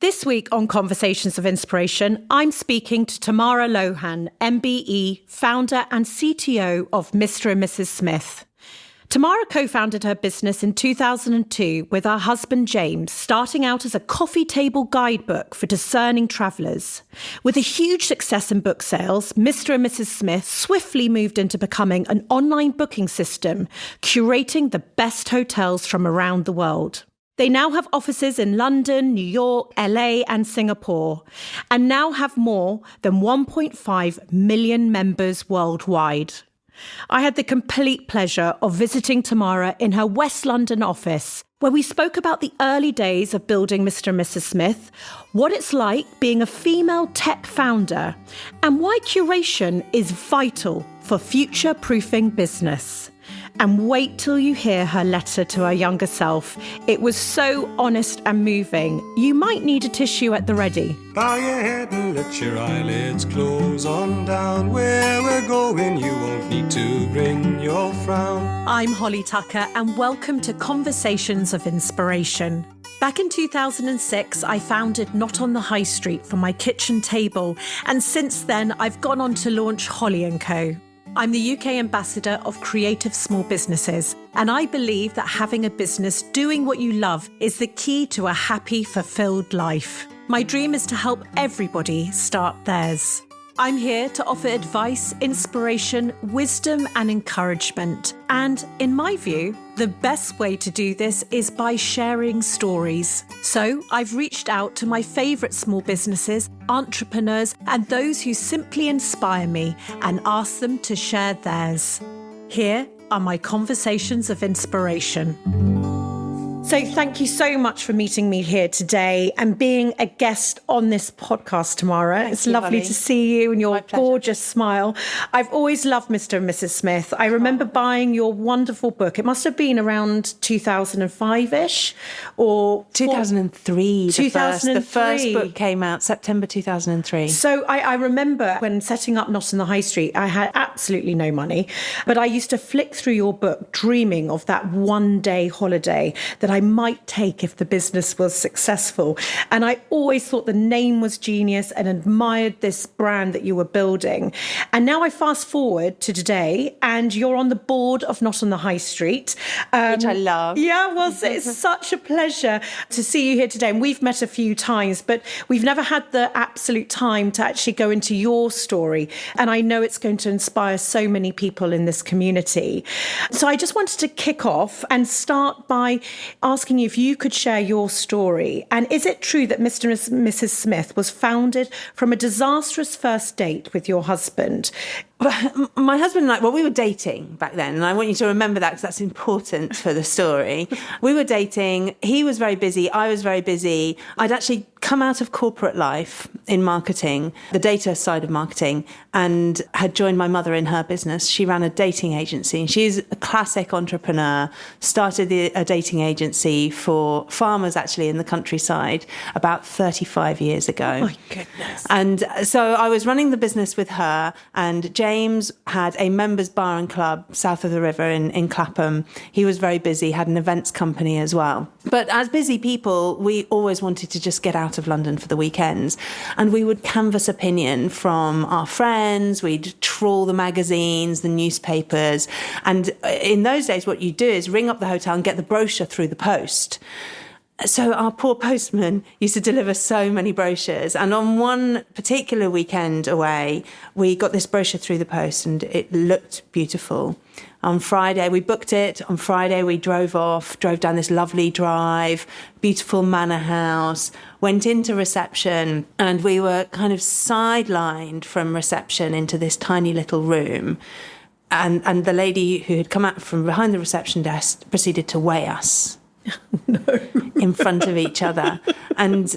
This week on Conversations of Inspiration, I'm speaking to Tamara Lohan MBE, founder and CTO of Mr. and Mrs. Smith. Tamara co-founded her business in 2002 with her husband James, starting out as a coffee table guidebook for discerning travellers. With a huge success in book sales, Mr. and Mrs. Smith swiftly moved into becoming an online booking system, curating the best hotels from around the world. They now have offices in London, New York, LA, and Singapore, and now have more than 1.5 million members worldwide. I had the complete pleasure of visiting Tamara in her West London office, where we spoke about the early days of building Mr. and Mrs. Smith, what it's like being a female tech founder, and why curation is vital for future-proofing business. And wait till you hear her letter to her younger self. It was so honest and moving. You might need a tissue at the ready. Bow your head and let your eyelids close on down. Where we're going, you won't need to bring your frown. I'm Holly Tucker, and welcome to Conversations of Inspiration. Back in 2006, I founded Not on the High Street from my kitchen table, and since then, I've gone on to launch Holly & Co. I'm the UK ambassador of creative small businesses, and I believe that having a business doing what you love is the key to a happy, fulfilled life. My dream is to help everybody start theirs. I'm here to offer advice, inspiration, wisdom, and encouragement. And in my view, the best way to do this is by sharing stories. So I've reached out to my favourite small businesses, entrepreneurs, and those who simply inspire me and asked them to share theirs. Here are my conversations of inspiration. So thank you so much for meeting me here today and being a guest on this podcast, Tamara. It's lovely to see you and your gorgeous smile. I've always loved Mr. and Mrs. Smith. I remember buying your wonderful book. It must have been around 2005-ish or 2003. 2003. The first book came out September 2003. So I remember when setting up Not on the High Street, I had absolutely no money, but I used to flick through your book dreaming of that one-day holiday that I might take if the business was successful. And I always thought the name was genius and admired this brand that you were building. And now I fast forward to today and you're on the board of Not on the High Street. Which I love. Yeah, well, it's such a pleasure to see you here today. And we've met a few times, but we've never had the absolute time to actually go into your story. And I know it's going to inspire so many people in this community. So I just wanted to kick off and start by asking you if you could share your story. And is it true that Mr. and Mrs. Smith was founded from a disastrous first date with your husband? My husband and I, well, we were dating back then, and I want you to remember that because that's important for the story. We were dating. He was very busy. I was very busy. I'd actually come out of corporate life in marketing, the data side of marketing, and had joined my mother in her business. She ran a dating agency, and she's a classic entrepreneur, started a dating agency for farmers actually in the countryside about 35 years ago. Oh my goodness. And so I was running the business with her, and James had a members bar and club south of the river in Clapham. He was very busy, had an events company as well. But as busy people, we always wanted to just get out of London for the weekends. And we would canvass opinion from our friends. We'd trawl the magazines, the newspapers. And in those days, what you do is ring up the hotel and get the brochure through the post. So our poor postman used to deliver so many brochures. And on one particular weekend away, we got this brochure through the post and it looked beautiful. On Friday, we booked it. On Friday, we drove down this lovely drive, beautiful manor house, went into reception, and we were kind of sidelined from reception into this tiny little room. And the lady who had come out from behind the reception desk proceeded to weigh us. No. In front of each other. And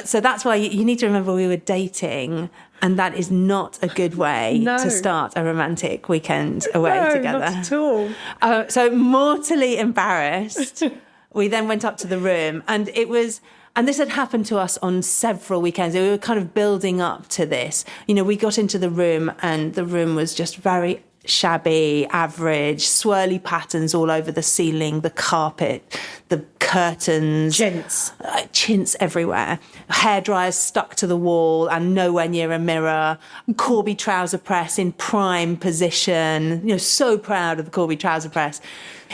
so that's why you need to remember we were dating, and that is not a good way to start a romantic weekend away together. Not at all. So mortally embarrassed, we then went up to the room, and it was... And this had happened to us on several weekends. We were kind of building up to this. You know, we got into the room and the room was just very shabby, average, swirly patterns all over the ceiling, the carpet, the curtains. Chintz everywhere. Hairdryers stuck to the wall and nowhere near a mirror. Corby trouser press in prime position. So proud of the Corby trouser press.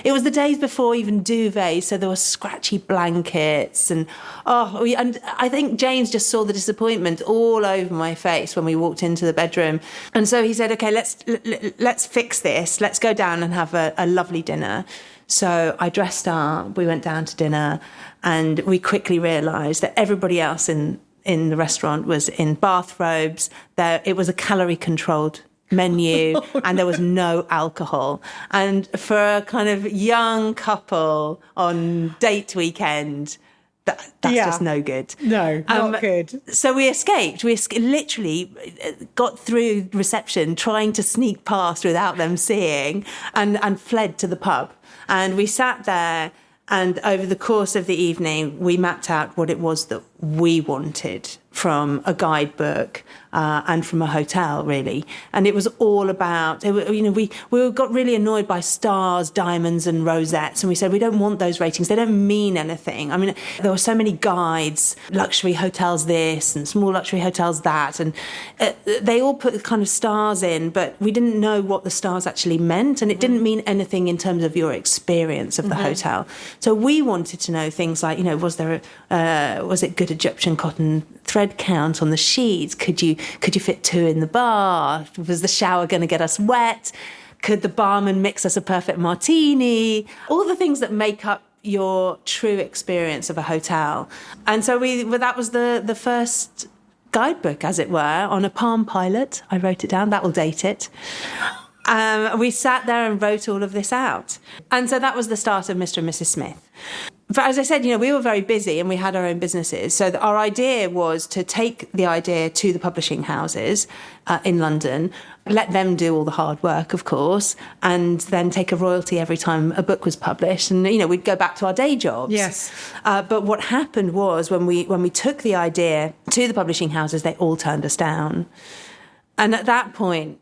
It was the days before even duvets, so there were scratchy blankets. And I think James just saw the disappointment all over my face when we walked into the bedroom. And so he said, okay, let's fix this. Let's go down and have a lovely dinner. So I dressed up, we went down to dinner, and we quickly realised that everybody else in the restaurant was in bathrobes. It was a calorie-controlled menu and there was no alcohol. And for a kind of young couple on date weekend, that's just no good. No, not good. So we escaped. We literally got through reception trying to sneak past without them seeing and fled to the pub. And we sat there, and over the course of the evening, we mapped out what it was that we wanted from a guidebook and from a hotel, really. And it was all about, we got really annoyed by stars, diamonds and rosettes. And we said, we don't want those ratings. They don't mean anything. I mean, there were so many guides, luxury hotels this and small luxury hotels that. And they all put kind of stars in, but we didn't know what the stars actually meant. And it didn't mean anything in terms of your experience of the hotel. So we wanted to know things like, was it good Egyptian cotton thread count on the sheets? Could you fit 2 in the bar? Was the shower going to get us wet? Could the barman mix us a perfect martini? All the things that make up your true experience of a hotel. And so that was the first guidebook, as it were, on a Palm Pilot. I wrote it down. That will date it. We sat there and wrote all of this out. And so that was the start of Mr. and Mrs. Smith. But as I said, we were very busy and we had our own businesses. So our idea was to take the idea to the publishing houses in London, let them do all the hard work, of course, and then take a royalty every time a book was published. And, we'd go back to our day jobs. Yes. But what happened was when we took the idea to the publishing houses, they all turned us down. And at that point,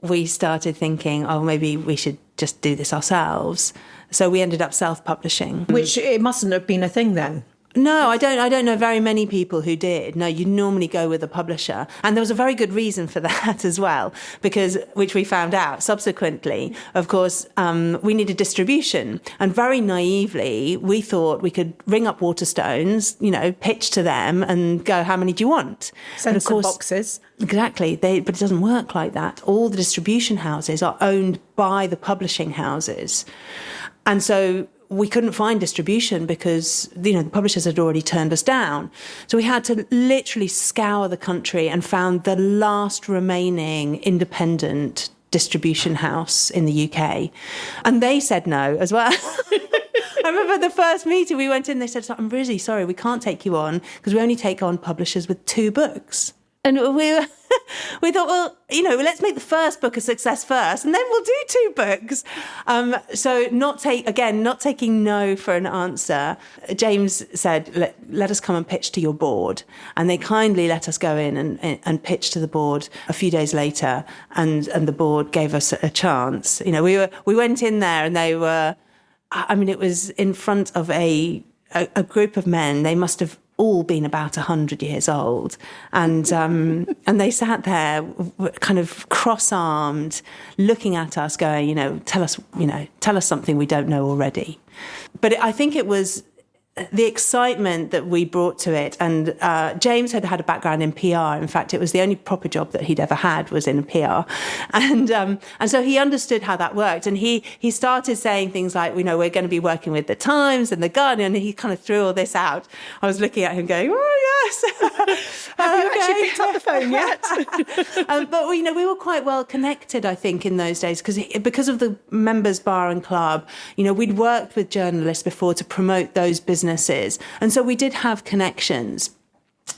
we started thinking, maybe we should just do this ourselves. So we ended up self-publishing. Which it mustn't have been a thing then. No, I don't know very many people who did. No, you normally go with a publisher. And there was a very good reason for that as well, which we found out subsequently. Of course, we needed distribution. And very naively, we thought we could ring up Waterstones, pitch to them and go, how many do you want? Send some boxes. Exactly. But it doesn't work like that. All the distribution houses are owned by the publishing houses. And so we couldn't find distribution because, the publishers had already turned us down. So we had to literally scour the country and found the last remaining independent distribution house in the UK. And they said no as well. I remember the first meeting we went in, they said, I'm really sorry, we can't take you on because we only take on publishers with 2 books. And we thought, well, let's make the first book a success first, and then we'll do 2 books. So not taking no for an answer. James said, let us come and pitch to your board. And they kindly let us go in and pitch to the board a few days later, and the board gave us a chance. We went in there and they were, it was in front of a group of men. They must have all been about 100 years old. And they sat there kind of cross-armed, looking at us going, tell us something we don't know already. But I think it was the excitement that we brought to it. And James had a background in PR. In fact, it was the only proper job that he'd ever had was in PR. And so he understood how that worked. And he started saying things like, we're going to be working with the Times and the Guardian. And he kind of threw all this out. I was looking at him going, oh, yes. Have you actually picked up the phone yet? But we were quite well connected, I think, in those days, because of the Members Bar and Club. We'd worked with journalists before to promote those businesses. And so we did have connections.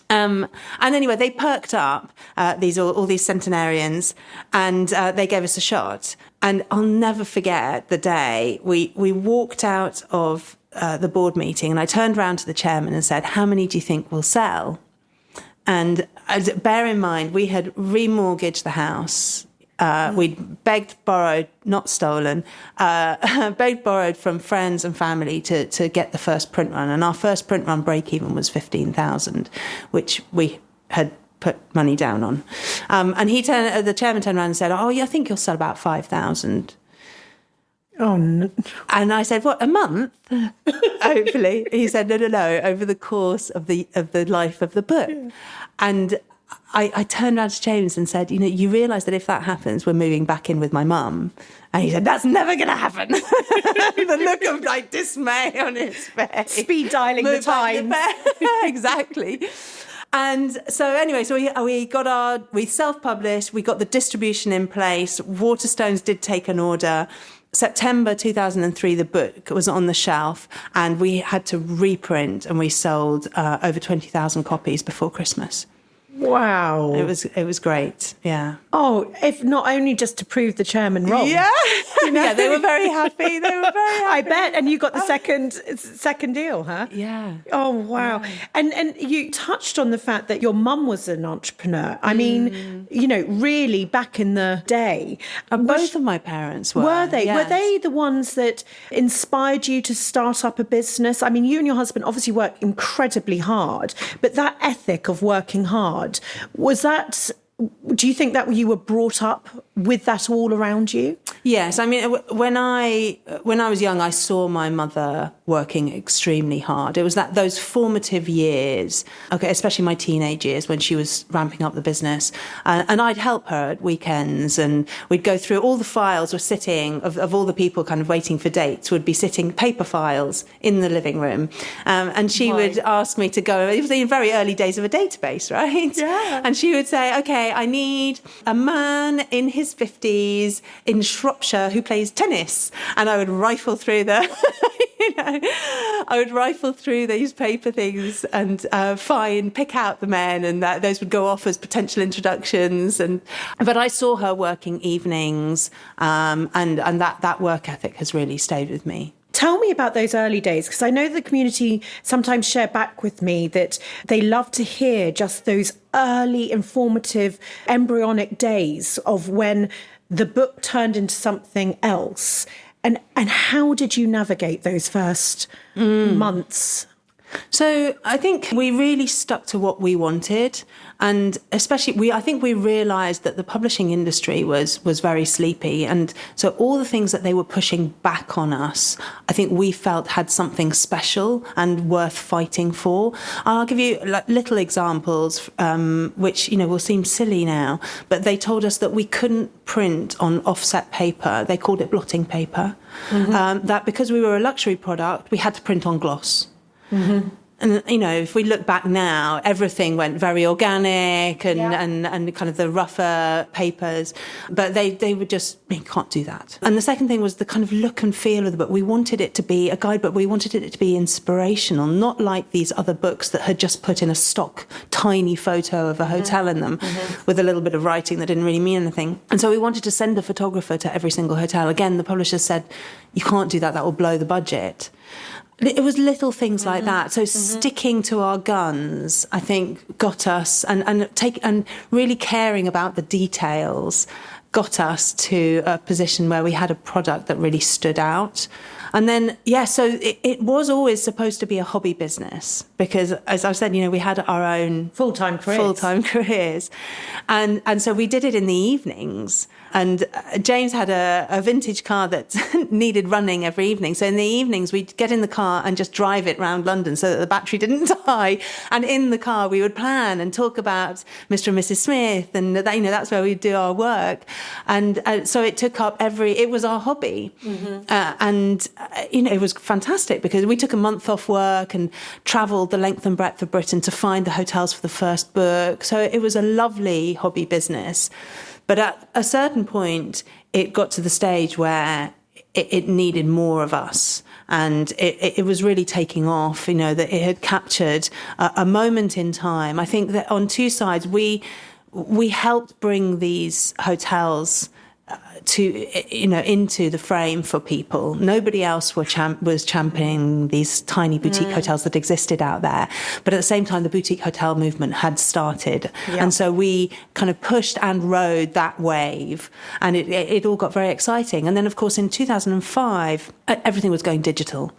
And anyway, they perked up, all these centenarians, and they gave us a shot. And I'll never forget the day we walked out of the board meeting, and I turned around to the chairman and said, how many do you think will sell? And bear in mind, we had remortgaged the house We'd begged, borrowed, not stolen, begged, borrowed from friends and family to get the first print run. And our first print run break-even was 15,000, which we had put money down on. And the chairman turned around and said, "Oh, yeah, I think you'll sell about 5,000. Oh, no. And I said, "What, a month?" Hopefully. He said, no, over the course of the life of the book. Yeah. And I turned around to James and said, you realise that if that happens, we're moving back in with my mum. And he said, "That's never going to happen." The look of dismay on his face. Speed dialing the time. Exactly. And so anyway, we self-published, we got the distribution in place. Waterstones did take an order. September 2003, the book was on the shelf, and we had to reprint, and we sold over 20,000 copies before Christmas. Wow. It was great, yeah. Oh, if not only just to prove the chairman wrong. Yeah. Yeah, they were very happy. I bet. And you got the second deal, huh? Yeah. Oh, wow. Yeah. And you touched on the fact that your mum was an entrepreneur. I mean, really back in the day. Both of my parents were. Were they? Yes. Were they the ones that inspired you to start up a business? I mean, you and your husband obviously work incredibly hard, but that ethic of working hard, do you think that you were brought up with that all around you? Yes. I mean, when I was young, I saw my mother working extremely hard. It was those formative years, especially my teenage years when she was ramping up the business. And I'd help her at weekends, and we'd go through all the files were sitting of all the people kind of waiting for dates would be sitting paper files in the living room. And she would ask me to go. It was the very early days of a database, right? Yeah. And she would say, "Okay, I need a man in his 50s in Shropshire who plays tennis." And I would rifle through these paper things and pick out the men, and those would go off as potential introductions. But I saw her working evenings, and that work ethic has really stayed with me. Tell me about those early days, because I know the community sometimes share back with me that they love to hear just those early, informative, embryonic days of when the book turned into something else. And how did you navigate those first months? So I think we really stuck to what we wanted, and especially I think we realised that the publishing industry was very sleepy, and so all the things that they were pushing back on us, I think we felt had something special and worth fighting for. I'll give you little examples, which will seem silly now, but they told us that we couldn't print on offset paper. They called it blotting paper. Mm-hmm. That because we were a luxury product, we had to print on gloss. Mm-hmm. And, if we look back now, everything went very organic and kind of the rougher papers. But they would just, you can't do that. And the second thing was the kind of look and feel of the book. We wanted it to be a guidebook. We wanted it to be inspirational, not like these other books that had just put in a stock tiny photo of a hotel in them with a little bit of writing that didn't really mean anything. And so we wanted to send a photographer to every single hotel. Again, the publisher said, "You can't do that. That will blow the budget." It was little things like that. So sticking to our guns, I think, got us, and really caring about the details got us to a position where we had a product that really stood out. And then, so it was always supposed to be a hobby business because, as I've said, we had our own full-time careers. And so we did it in the evenings. And James had a vintage car that needed running every evening. So in the evenings, we'd get in the car and just drive it around London so that the battery didn't die. And in the car, we would plan and talk about Mr. and Mrs. Smith. And, that's where we'd do our work. And so it took up it was our hobby. Mm-hmm. It was fantastic because we took a month off work and travelled the length and breadth of Britain to find the hotels for the first book. So it was a lovely hobby business. But at a certain point, it got to the stage where it needed more of us. And it was really taking off, that it had captured a moment in time. I think that on two sides, we helped bring these hotels into the frame for people. Nobody else was championing these tiny boutique hotels that existed out there. But at the same time, the boutique hotel movement had started. Yeah. And so we kind of pushed and rode that wave, and it all got very exciting. And then, of course, in 2005, everything was going digital.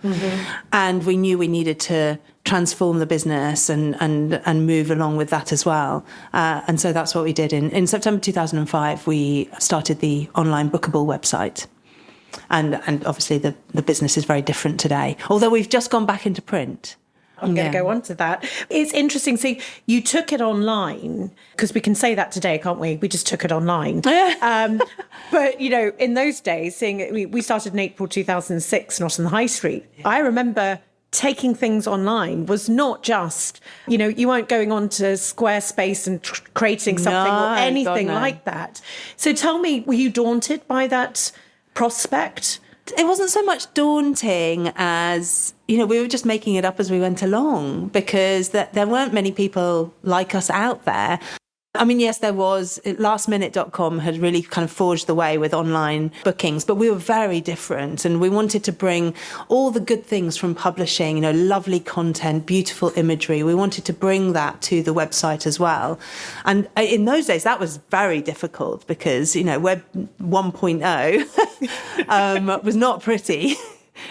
And we knew we needed to transform the business and move along with that as well. And so that's what we did. In September 2005, we started the online bookable website. And obviously the business is very different today, although we've just gone back into print. I'm going to go on to that. It's interesting. So you took it online, because we can say that today, can't we? We just took it online. But, in those days, we started in April 2006, not on the high street. Yeah. I remember taking things online was not just, you weren't going on to Squarespace and creating something or anything like that. So tell me, were you daunted by that prospect? It wasn't so much daunting as, we were just making it up as we went along, because there weren't many people like us out there. I mean, yes, there was. Lastminute.com had really kind of forged the way with online bookings, but we were very different, and we wanted to bring all the good things from publishing, lovely content, beautiful imagery. We wanted to bring that to the website as well. And in those days, that was very difficult because, Web 1.0 was not pretty.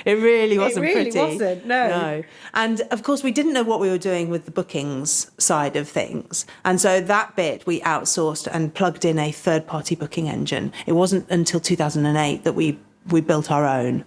It really wasn't pretty. It really wasn't, no. And, of course, we didn't know what we were doing with the bookings side of things. And so that bit we outsourced and plugged in a third-party booking engine. It wasn't until 2008 that we built our own.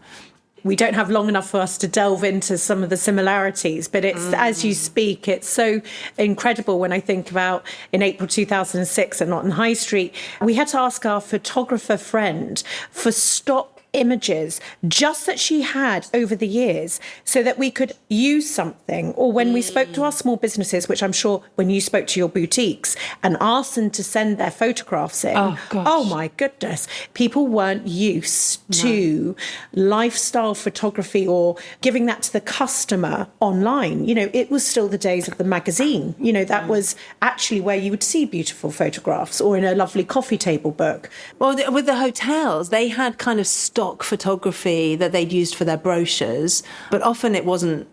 We don't have long enough for us to delve into some of the similarities, but it's, as you speak, it's so incredible when I think about in April 2006 at Norton High Street, we had to ask our photographer friend for stock images just that she had over the years so that we could use something. Or when we spoke to our small businesses, which I'm sure when you spoke to your boutiques and asked them to send their photographs in, oh my goodness, people weren't used to lifestyle photography or giving that to the customer online. It was still the days of the magazine. That was actually where you would see beautiful photographs, or in a lovely coffee table book. Well, with the hotels, they had kind of stock photography that they'd used for their brochures, but often it wasn't,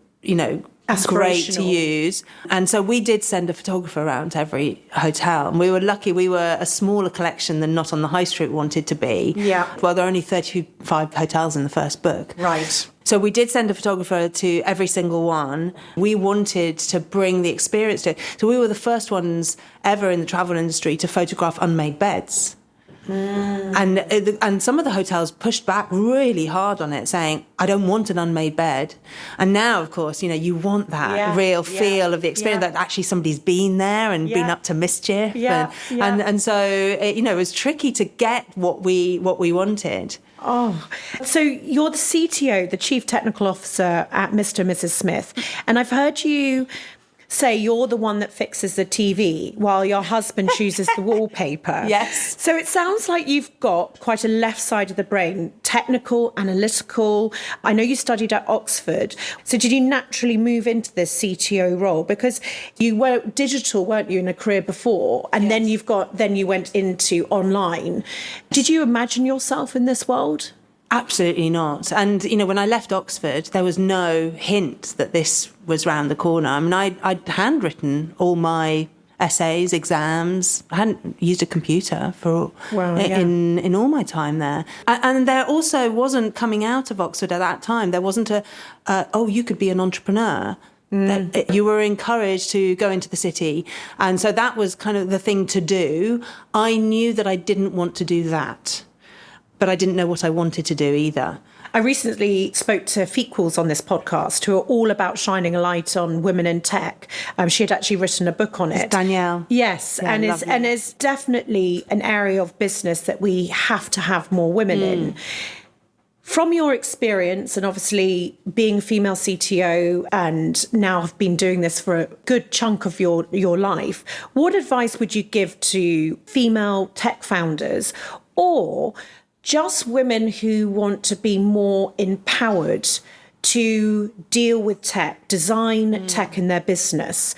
great to use. And so we did send a photographer around to every hotel. And we were lucky we were a smaller collection than Not on the High Street wanted to be. Yeah. Well, there are only 35 hotels in the first book. Right. So we did send a photographer to every single one. We wanted to bring the experience to it. So we were the first ones ever in the travel industry to photograph unmade beds. And some of the hotels pushed back really hard on it, saying, I don't want an unmade bed. And now, of course, you want that real feel of the experience that actually somebody's been there and been up to mischief. And so, it was tricky to get what we wanted. Oh, so you're the CTO, the Chief Technical Officer at Mr. and Mrs. Smith. And I've heard you say you're the one that fixes the TV while your husband chooses the wallpaper. Yes. So it sounds like you've got quite a left side of the brain, technical, analytical. I know you studied at Oxford. So did you naturally move into this CTO role? Because you were digital, weren't you, in a career before? And then you went into online. Did you imagine yourself in this world? Absolutely not. And, when I left Oxford, there was no hint that this was round the corner. I mean, I'd handwritten all my essays, exams. I hadn't used a computer in all my time there. And there also wasn't, coming out of Oxford at that time, there wasn't you could be an entrepreneur. You were encouraged to go into the city. And so that was kind of the thing to do. I knew that I didn't want to do that, but I didn't know what I wanted to do either. I recently spoke to Fequels on this podcast, who are all about shining a light on women in tech. She had actually written a book on it. Danielle. Yes, yeah, and it's definitely an area of business that we have to have more women in. From your experience, and obviously being a female CTO and now have been doing this for a good chunk of your life, what advice would you give to female tech founders, or just women who want to be more empowered to deal with tech, design tech in their business?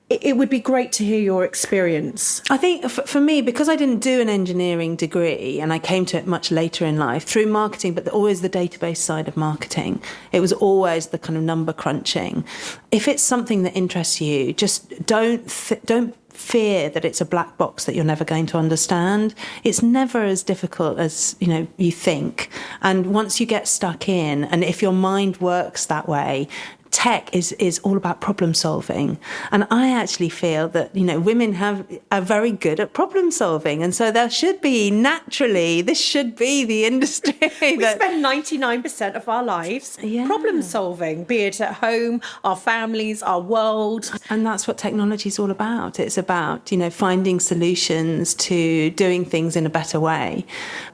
it would be great to hear your experience. I think for me, because I didn't do an engineering degree and I came to it much later in life through marketing, but always the database side of marketing, it was always the kind of number crunching. If it's something that interests you, just don't fear that it's a black box that you're never going to understand. It's never as difficult as, you think. And once you get stuck in, and if your mind works that way, tech is all about problem solving. And I actually feel that, women are very good at problem solving. And so this should be the industry. We spend 99% of our lives problem solving, be it at home, our families, our world. And that's what technology is all about. It's about, finding solutions to doing things in a better way.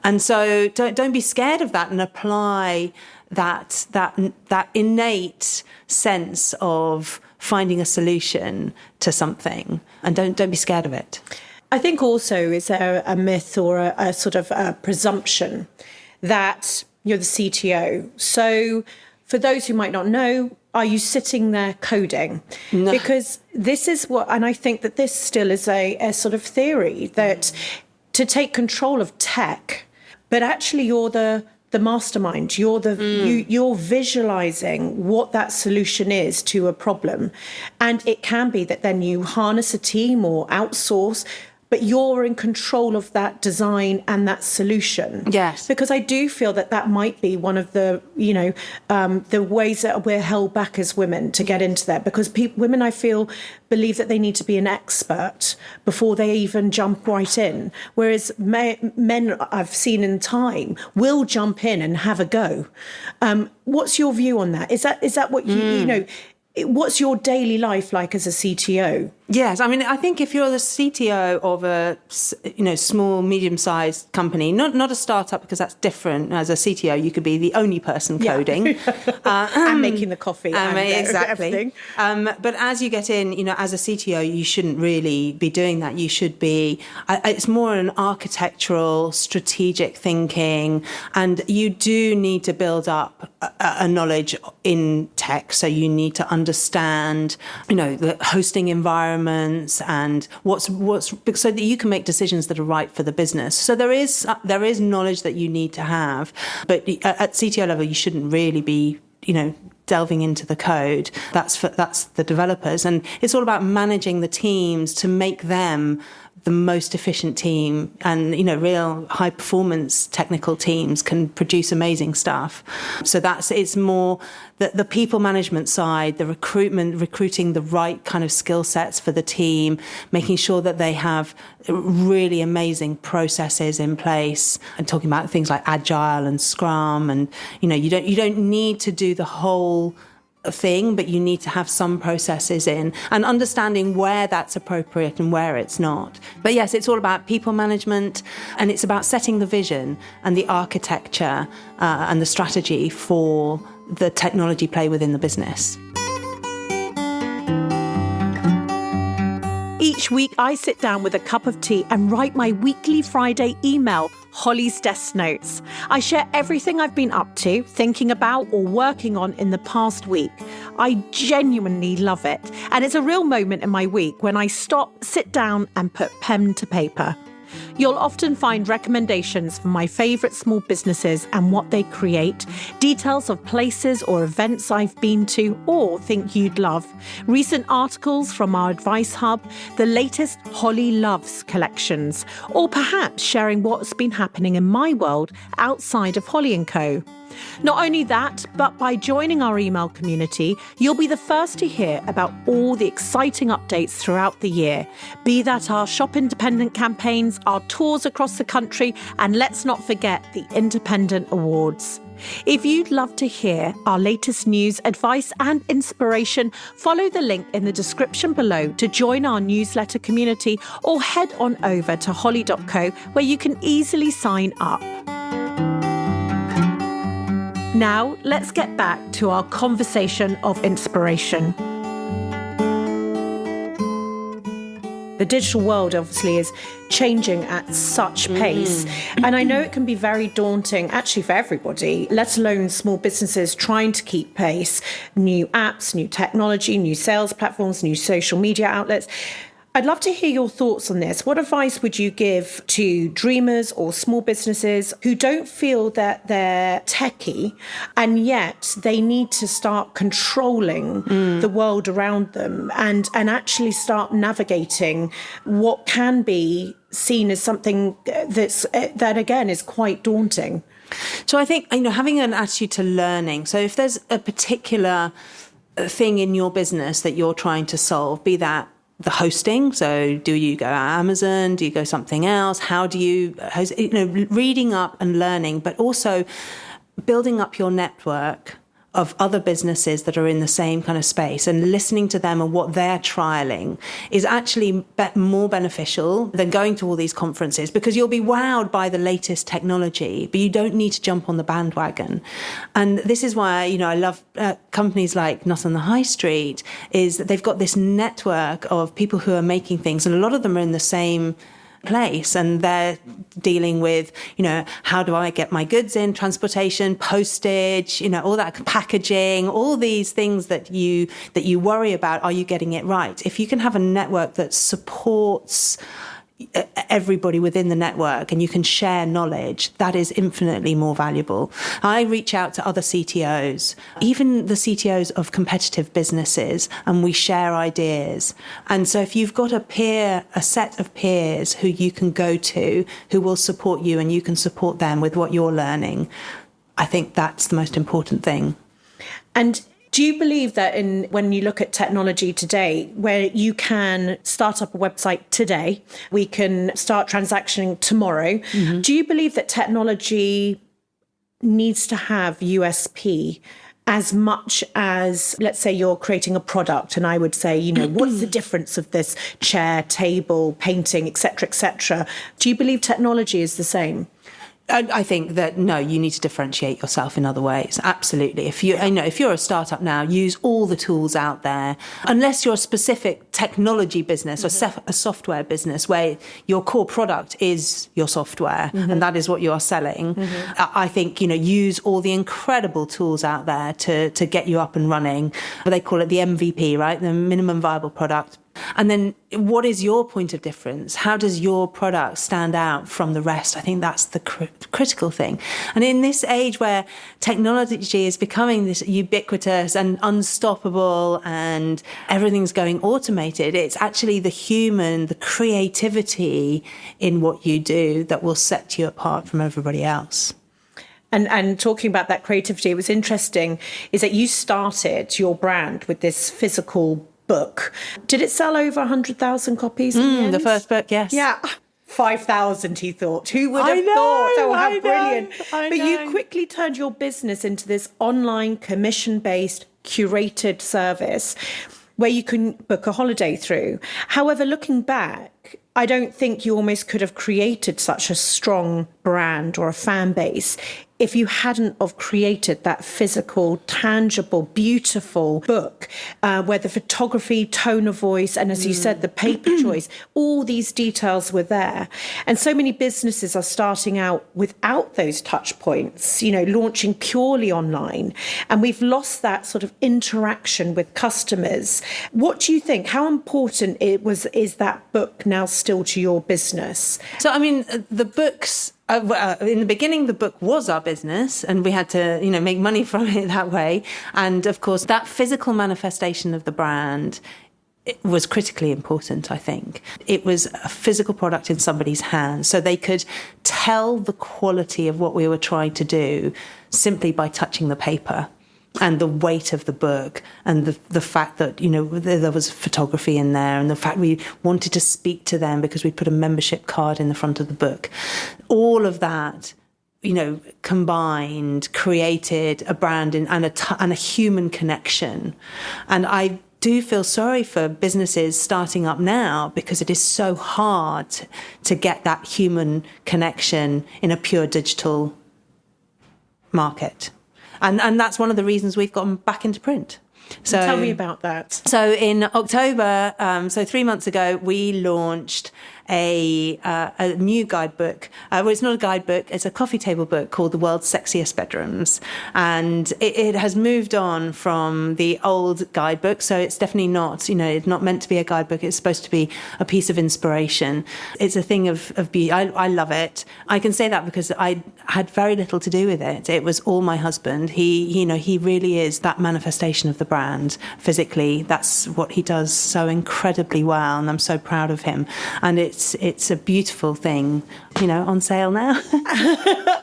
And so don't be scared of that and apply that innate sense of finding a solution to something, and don't be scared of it. I think also is there a myth or a sort of a presumption that you're the CTO. So for those who might not know, are you sitting there coding? No. Because this is and I think that this still is a sort of theory that to take control of tech, but actually you're the mastermind, you're visualizing what that solution is to a problem. And it can be that then you harness a team or outsource, but you're in control of that design and that solution. Yes. Because I do feel that might be one of the, the ways that we're held back as women to get into that. Because women, I feel, believe that they need to be an expert before they even jump right in. Whereas men I've seen in time will jump in and have a go. What's your view on that? Is that what what's your daily life like as a CTO? Yes, I mean, I think if you're the CTO of a small, medium-sized company, not a startup, because that's different. As a CTO, you could be the only person coding and making the coffee and exactly. Everything. But as you get in, as a CTO, you shouldn't really be doing that. You should be. It's more an architectural, strategic thinking, and you do need to build up a knowledge in tech. So you need to understand, the hosting environment. And what's so that you can make decisions that are right for the business. So there is knowledge that you need to have, but at CTO level you shouldn't really be delving into the code. That's the developers, and it's all about managing the teams to make them the most efficient team, and real high performance technical teams can produce amazing stuff. So it's more the people management side, the recruiting the right kind of skill sets for the team, making sure that they have really amazing processes in place, and talking about things like Agile and Scrum, and you don't need to do the whole thing, but you need to have some processes in, and understanding where that's appropriate and where it's not. But yes, it's all about people management, and it's about setting the vision and the architecture and the strategy for the technology play within the business. Each week, I sit down with a cup of tea and write my weekly Friday email, Holly's Desk Notes. I share everything I've been up to, thinking about, or working on in the past week. I genuinely love it, and it's a real moment in my week when I stop, sit down, and put pen to paper. You'll often find recommendations for my favourite small businesses and what they create, details of places or events I've been to or think you'd love, recent articles from our advice hub, the latest Holly Loves collections, or perhaps sharing what's been happening in my world outside of Holly & Co. Not only that, but by joining our email community, you'll be the first to hear about all the exciting updates throughout the year, be that our Shop Independent campaigns, our tours across the country, and let's not forget the Independent Awards. If you'd love to hear our latest news, advice and inspiration, follow the link in the description below to join our newsletter community, or head on over to holly.co where you can easily sign up. Now, let's get back to our conversation of inspiration. The digital world obviously is changing at such pace. And I know it can be very daunting, actually, for everybody, let alone small businesses trying to keep pace. New apps, new technology, new sales platforms, new social media outlets. I'd love to hear your thoughts on this. What advice would you give to dreamers or small businesses who don't feel that they're techie and yet they need to start controlling the world around them and actually start navigating what can be seen as something that again is quite daunting? So I think, having an attitude to learning. So if there's a particular thing in your business that you're trying to solve, be that the hosting. So do you go Amazon? Do you go something else? How do you host? Reading up and learning, but also building up your network of other businesses that are in the same kind of space and listening to them and what they're trialing is actually more beneficial than going to all these conferences, because you'll be wowed by the latest technology, but you don't need to jump on the bandwagon. And this is why, I love companies like Not on the High Street, is that they've got this network of people who are making things, and a lot of them are in the same place, and they're dealing with, how do I get my goods in, transportation, postage, all that packaging, all these things that you worry about. Are you getting it right? If you can have a network that supports everybody within the network and you can share knowledge, that is infinitely more valuable. I reach out to other CTOs, even the CTOs of competitive businesses, and we share ideas. And so if you've got a set of peers who you can go to, who will support you and you can support them with what you're learning, I think that's the most important thing. And do you believe that when you look at technology today, where you can start up a website today, we can start transactioning tomorrow, do you believe that technology needs to have USP as much as, let's say you're creating a product and I would say, what's the difference of this chair, table, painting, et cetera, do you believe technology is the same? I think that, no, you need to differentiate yourself in other ways. Absolutely. If you're a startup now, use all the tools out there, unless you're a specific technology business or a software business where your core product is your software and that is what you are selling. I think, use all the incredible tools out there to get you up and running. They call it the MVP, right? The minimum viable product. And then what is your point of difference? How does your product stand out from the rest? I think that's the critical thing. And in this age where technology is becoming this ubiquitous and unstoppable and everything's going automated, it's actually the human, the creativity in what you do that will set you apart from everybody else. And talking about that creativity, it was interesting, is that you started your brand with this physical book. Did it sell over 100,000 copies in the end? The first book, yes. Yeah. 5,000, he thought. Who would have thought? Oh, how brilliant. But you quickly turned your business into this online commission-based curated service where you can book a holiday through. However, looking back, I don't think you almost could have created such a strong brand or a fan base if you hadn't have created that physical, tangible, beautiful book where the photography, tone of voice, and as you said, the paper choice, all these details were there. And so many businesses are starting out without those touch points, launching purely online. And we've lost that sort of interaction with customers. What do you think? How important is that book now still to your business? So, the books... in the beginning, the book was our business and we had to, make money from it that way. And of course, that physical manifestation of the brand was critically important, I think. It was a physical product in somebody's hands, so they could tell the quality of what we were trying to do simply by touching the paper. And the weight of the book and the fact that, there was photography in there and the fact we wanted to speak to them because we put a membership card in the front of the book. All of that, combined, created a brand and a human connection. And I do feel sorry for businesses starting up now because it is so hard to get that human connection in a pure digital market. And that's one of the reasons we've gotten back into print. So Tell me about that. So in October, so 3 months ago, we launched a new guidebook. Well, it's not a guidebook, it's a coffee table book called The World's Sexiest Bedrooms. And it has moved on from the old guidebook. So it's definitely not, it's not meant to be a guidebook. It's supposed to be a piece of inspiration. It's a thing of beauty. I love it. I can say that because I had very little to do with it. It was all my husband. He really is that manifestation of the brand physically. That's what he does so incredibly well. And I'm so proud of him. And it's a beautiful thing, on sale now.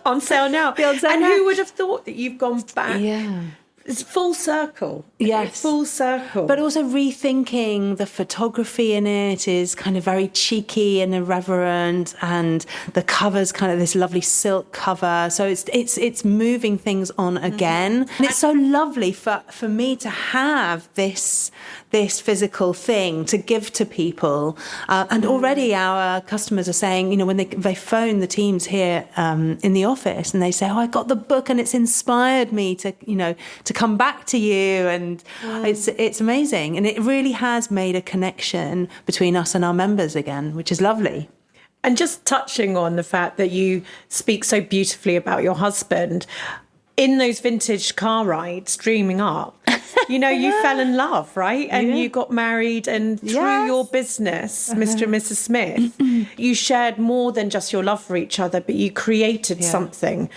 On sale now. And who would have thought that you've gone back? Yeah. It's full circle. Yes. Full circle. But also rethinking the photography in it is kind of very cheeky and irreverent, and the cover's kind of this lovely silk cover. So it's moving things on again. And it's so lovely for me to have this physical thing to give to people. And already our customers are saying, when they phone the teams here in the office and they say, I got the book and it's inspired me to come back to you. And it's amazing. And it really has made a connection between us and our members again, which is lovely. And just touching on the fact that you speak so beautifully about your husband, in those vintage car rides, dreaming up, you fell in love, right? And you got married, and through your business, Mr. and Mrs. Smith, you shared more than just your love for each other, but you created something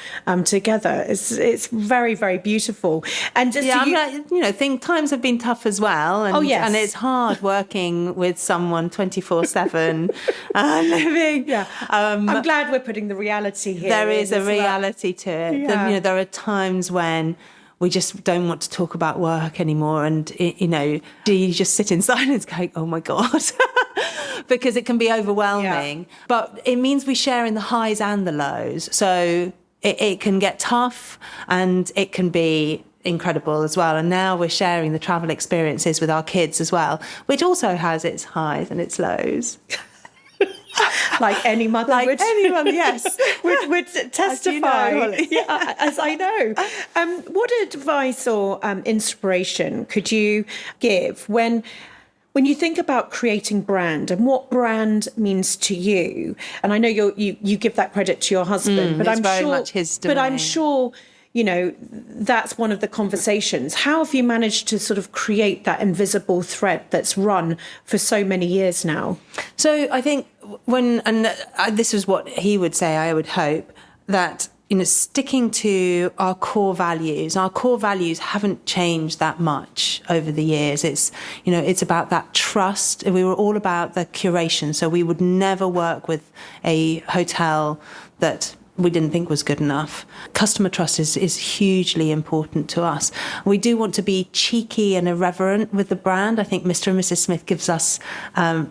together. It's very, very beautiful. And just think times have been tough as well. And, and it's hard working with someone 24/7 living. Yeah. I'm glad we're putting the reality here. There is a reality to it. Yeah. There are times when we just don't want to talk about work anymore. And, you just sit in silence going, oh, my God, because it can be overwhelming. Yeah. But it means we share in the highs and the lows. So it can get tough and it can be incredible as well. And now we're sharing the travel experiences with our kids as well, which also has its highs and its lows. Like any mother would. Anyone, yes. would testify. As I know. What advice or inspiration could you give when you think about creating brand and what brand means to you? And I know you give that credit to your husband, but I'm very sure much his domain. But I'm sure that's one of the conversations. How have you managed to sort of create that invisible thread that's run for so many years now? So I think this is what he would say, I would hope, that sticking to our core values haven't changed that much over the years. It's about that trust. We were all about the curation. So we would never work with a hotel that we didn't think was good enough. Customer trust is hugely important to us. We do want to be cheeky and irreverent with the brand. I think Mr. and Mrs. Smith gives us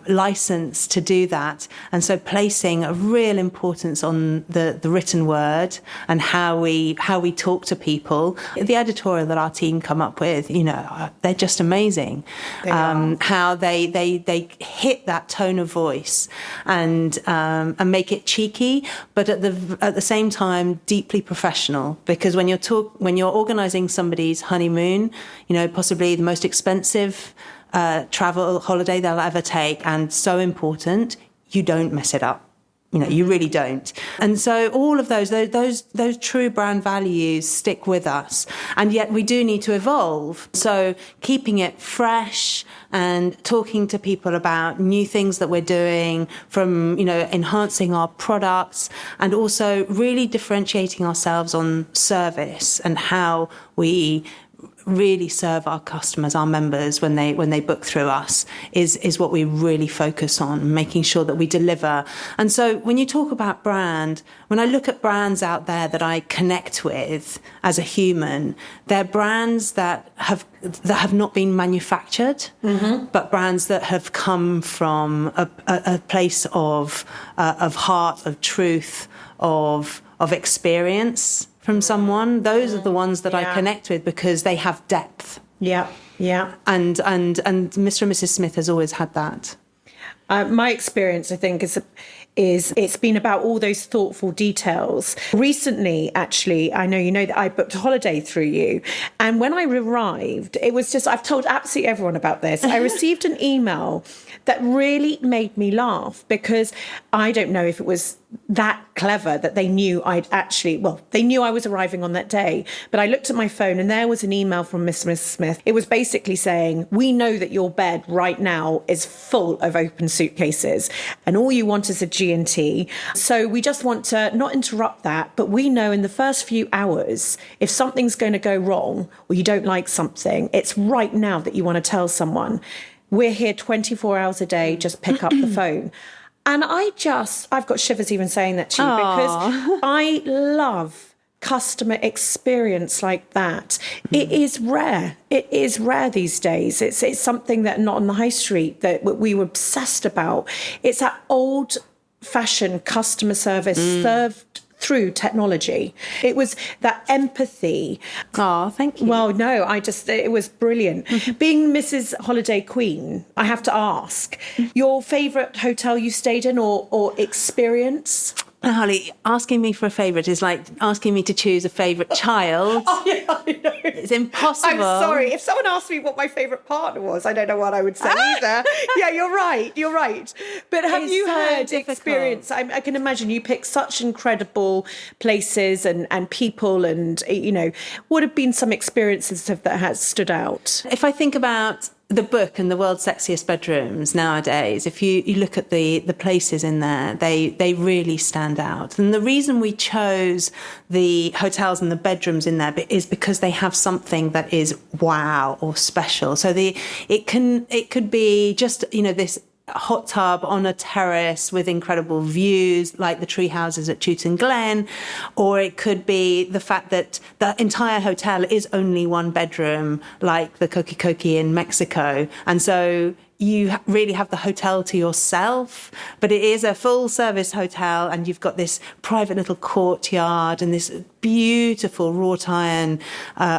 license to do that. And so placing a real importance on the written word and how we talk to people. The editorial that our team come up with, they're just amazing. How they hit that tone of voice and make it cheeky, but at the same time deeply professional, because when you're organizing somebody's honeymoon, possibly the most expensive travel holiday they'll ever take, and so important, you don't mess it up. You really don't. And so all of those true brand values stick with us. And yet we do need to evolve. So keeping it fresh and talking to people about new things that we're doing, from, enhancing our products, and also really differentiating ourselves on service and how we really serve our customers, our members, when they book through us is what we really focus on, making sure that we deliver. And so when you talk about brand, when I look at brands out there that I connect with as a human, they're brands that have not been manufactured, but brands that have come from a place of heart, of truth, of experience from someone. Those are the ones that I connect with because they have depth. Yeah. And Mr. and Mrs. Smith has always had that. My experience, I think, is it's been about all those thoughtful details. Recently, actually, I know you know that I booked a holiday through you. And when I arrived, it was just, I've told absolutely everyone about this. I received an email that really made me laugh, because I don't know if it was that clever that they knew they knew I was arriving on that day. But I looked at my phone and there was an email from Mr. Smith. It was basically saying, we know that your bed right now is full of open suitcases and all you want is a G&T. So we just want to not interrupt that, but we know in the first few hours, if something's going to go wrong or you don't like something, it's right now that you want to tell someone. We're here 24 hours a day, just pick up the phone. And I've got shivers even saying that to you, because I love customer experience like that. It is rare. It is rare these days. It's something that not on the high street that we were obsessed about. It's that old fashioned customer service served through technology. It was that empathy. Oh, thank you. Well, no, it was brilliant. Being Mrs. Holiday Queen, I have to ask, your favourite hotel you stayed in or experience? Holly, asking me for a favourite is like asking me to choose a favourite child. Oh, yeah, I know. It's impossible. I'm sorry. If someone asked me what my favourite partner was, I don't know what I would say either. Yeah, you're right. But have you had experience? I can imagine you picked such incredible places and people and, what have been some experiences that has stood out? If I think about the book and the world's sexiest bedrooms nowadays, if you look at the places in there, they really stand out. And the reason we chose the hotels and the bedrooms in there is because they have something that is wow or special. So it could be just, this hot tub on a terrace with incredible views like the tree houses at Chewton Glen, or it could be the fact that the entire hotel is only one bedroom like the Coqui in Mexico, and so you really have the hotel to yourself, but it is a full service hotel and you've got this private little courtyard and this beautiful wrought iron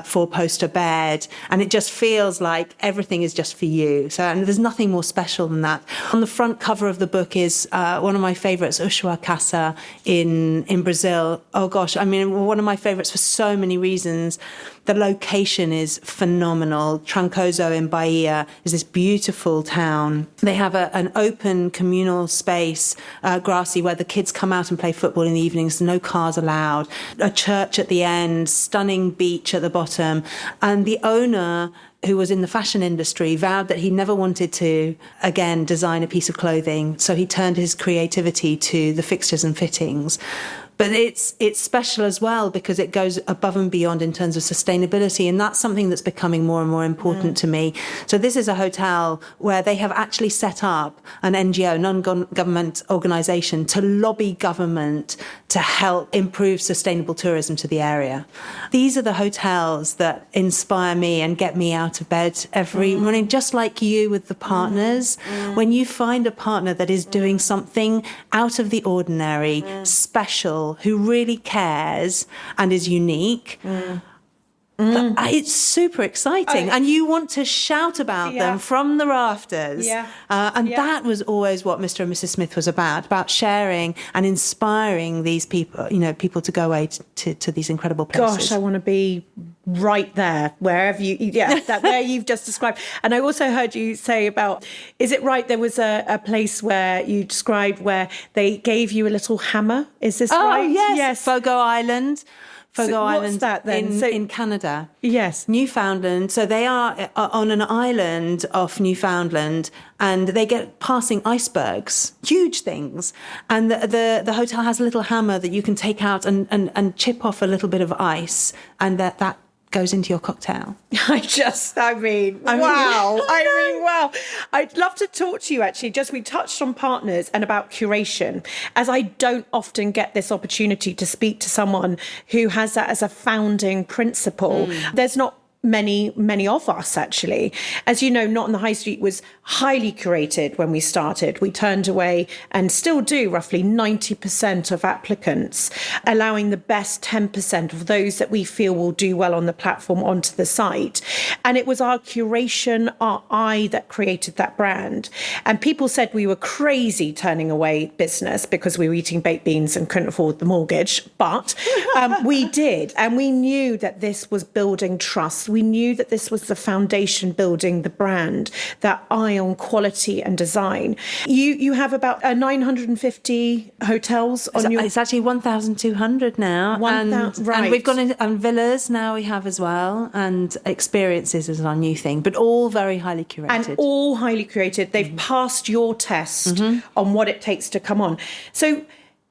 four-poster bed, and it just feels like everything is just for you. So, and there's nothing more special than that. On the front cover of the book is one of my favourites, Ushuaia Casa in Brazil. Oh gosh, I mean, one of my favourites for so many reasons. The location is phenomenal. Trancoso in Bahia is this beautiful town. They have an open communal space, grassy, where the kids come out and play football in the evenings, no cars allowed. A church at the end, stunning beach at the bottom. And the owner, who was in the fashion industry, vowed that he never wanted to, again, design a piece of clothing. So he turned his creativity to the fixtures and fittings. But it's special as well because it goes above and beyond in terms of sustainability, and that's something that's becoming more and more important to me. So this is a hotel where they have actually set up an NGO, non-government organisation, to lobby government to help improve sustainable tourism to the area. These are the hotels that inspire me and get me out of bed every morning, just like you with the partners. When you find a partner that is doing something out of the ordinary, special, who really cares and is unique, it's super exciting, and you want to shout about them from the rafters. That was always what Mr. and Mrs. Smith was about sharing and inspiring these people, people to go away to these incredible places. Gosh, I want to be right there, wherever where you've just described. And I also heard you say about, is it right, there was a place where you described where they gave you a little hammer? Is this right? Oh, yes. Fogo Island. What's that then? In Canada. Yes. Newfoundland. So they are on an island off Newfoundland, and they get passing icebergs, huge things. And the hotel has a little hammer that you can take out and chip off a little bit of ice, and that goes into your cocktail. Wow. I'd love to talk to you actually. We touched on partners and about curation, as I don't often get this opportunity to speak to someone who has that as a founding principle. There's not many of us, actually. As you know, Not on the High Street was highly curated when we started. We turned away, and still do, roughly 90% of applicants, allowing the best 10% of those that we feel will do well on the platform onto the site. And it was our curation, our eye, that created that brand. And people said we were crazy turning away business because we were eating baked beans and couldn't afford the mortgage. But we did. And we knew that this was building trust. We knew that this was the foundation building the brand, that eye on quality and design. You have about 950 hotels on your... It's actually 1,200 now. Right. And we've gone into and villas now we have as well, and experiences is our new thing, but all very highly curated. And all highly curated. They've passed your test on what it takes to come on. So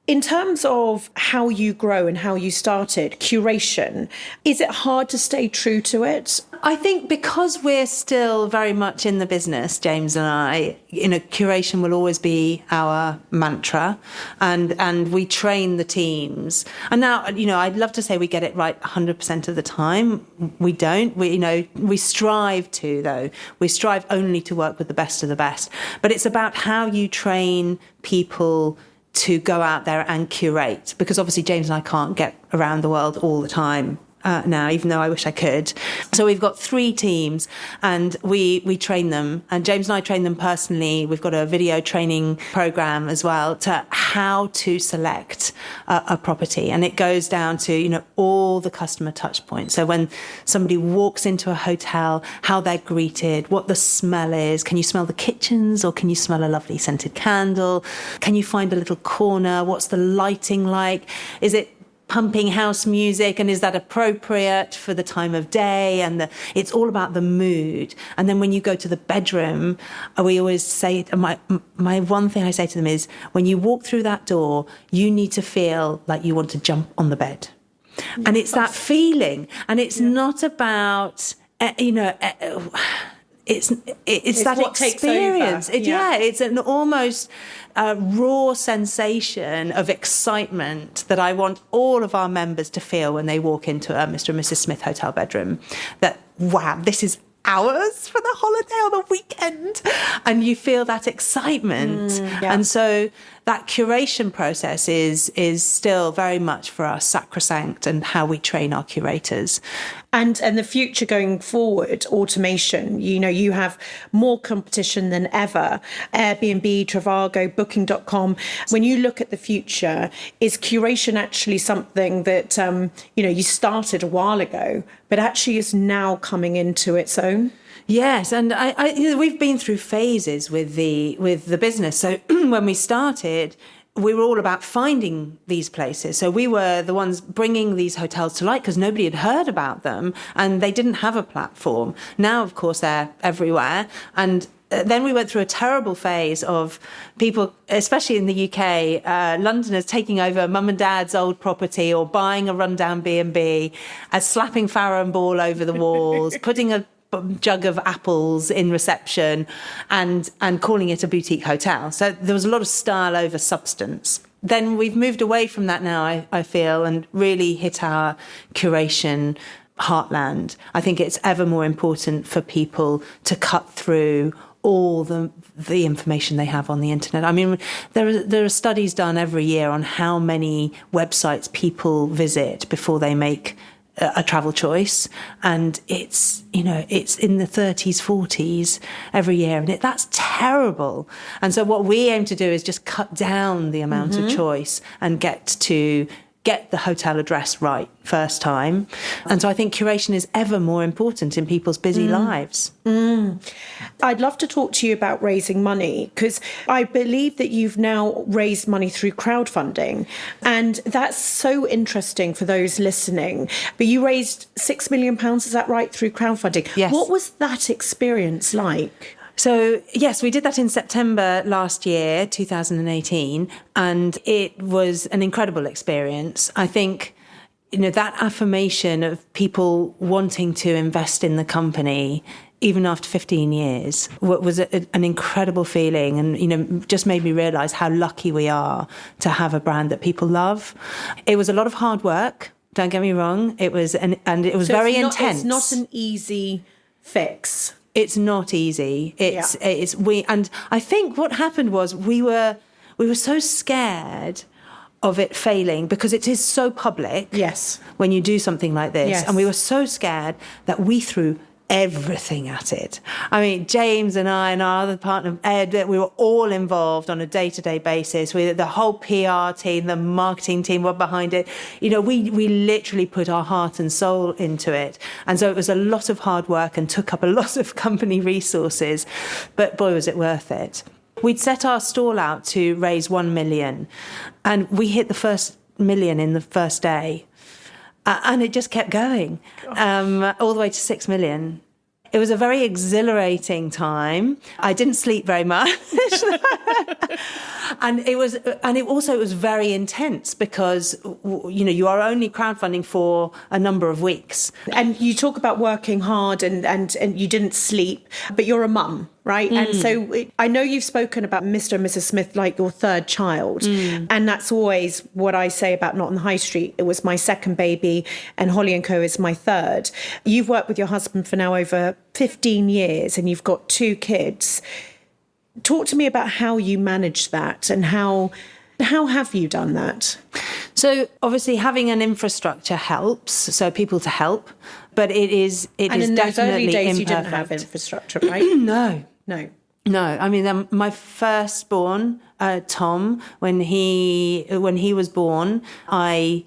in terms of how you grow and how you started, curation, is it hard to stay true to it? I think because we're still very much in the business, James and I, curation will always be our mantra, and we train the teams. And now, I'd love to say we get it right 100% of the time. We don't. We strive to, though. We strive only to work with the best of the best. But it's about how you train people to go out there and curate, because obviously James and I can't get around the world all the time now, even though I wish I could. So we've got 3 teams, and we train them, and James and I train them personally. We've got a video training program as well to how to select a property, and it goes down to all the customer touch points. So when somebody walks into a hotel, how they're greeted, what the smell is. Can you smell the kitchens, or can you smell a lovely scented candle? Can you find a little corner? What's the lighting like? Is it pumping house music, and is that appropriate for the time of day? And it's all about the mood. And then when you go to the bedroom, we always say, my one thing I say to them is, when you walk through that door, you need to feel like you want to jump on the bed. And it's that feeling, and it's not about it's that experience. It's an almost raw sensation of excitement that I want all of our members to feel when they walk into a Mr. and Mrs. Smith hotel bedroom. That, wow, this is ours for the holiday or the weekend. And you feel that excitement. And so that curation process is still very much for us sacrosanct, and how we train our curators. And the future going forward, automation, you have more competition than ever. Airbnb, Trivago, Booking.com. When you look at the future, is curation actually something that, you started a while ago, but actually is now coming into its own? Yes, and we've been through phases with the business. So when we started, we were all about finding these places. So we were the ones bringing these hotels to light because nobody had heard about them and they didn't have a platform. Now, of course, they're everywhere. And then we went through a terrible phase of people, especially in the UK, Londoners taking over mum and dad's old property or buying a rundown B&B, slapping Farrow and Ball over the walls, putting a jug of apples in reception and calling it a boutique hotel. So there was a lot of style over substance. Then we've moved away from that now, I feel, and really hit our curation heartland. I think it's ever more important for people to cut through all the information they have on the internet. I mean, there are studies done every year on how many websites people visit before they make a travel choice, and it's in the 30s, 40s every year, and that's terrible. And so what we aim to do is just cut down the amount of choice and get the hotel address right first time. And so I think curation is ever more important in people's busy lives. I'd love to talk to you about raising money, because I believe that you've now raised money through crowdfunding, and that's so interesting for those listening. But you raised £6 million, is that right, through crowdfunding? Yes. What was that experience like? So, yes, we did that in September last year, 2018, and it was an incredible experience. I think, that affirmation of people wanting to invest in the company, even after 15 years, was an incredible feeling, and, just made me realise how lucky we are to have a brand that people love. It was a lot of hard work. Don't get me wrong. It was, and it was very intense. It's not an easy fix. It's not easy. And I think what happened was we were so scared of it failing because it is so public. Yes. When you do something like this. Yes. And we were so scared that we threw everything at it. I mean, James and I and our other partner, Ed, we were all involved on a day-to-day basis. The whole PR team, the marketing team were behind it. You know, we literally put our heart and soul into it. And so it was a lot of hard work and took up a lot of company resources. But boy, was it worth it. We'd set our stall out to raise 1 million. And we hit the first million in the first day. And it just kept going all the way to 6 million. It was a very exhilarating time. I didn't sleep very much. And it was very intense because, you know, you are only crowdfunding for a number of weeks. And you talk about working hard and you didn't sleep, but you're a mum, right? And so I know you've spoken about Mr. and Mrs. Smith like your third child. And that's always what I say about Not on the High Street. It was my second baby and Holly & Co is my third. You've worked with your husband for now over 15 years and you've got 2 kids. Talk to me about how you manage that and how have you done that? So obviously having an infrastructure helps, so people to help, but it is definitely imperfect. And in those early days you didn't have infrastructure, right? No. I mean, my firstborn, Tom, when he was born, I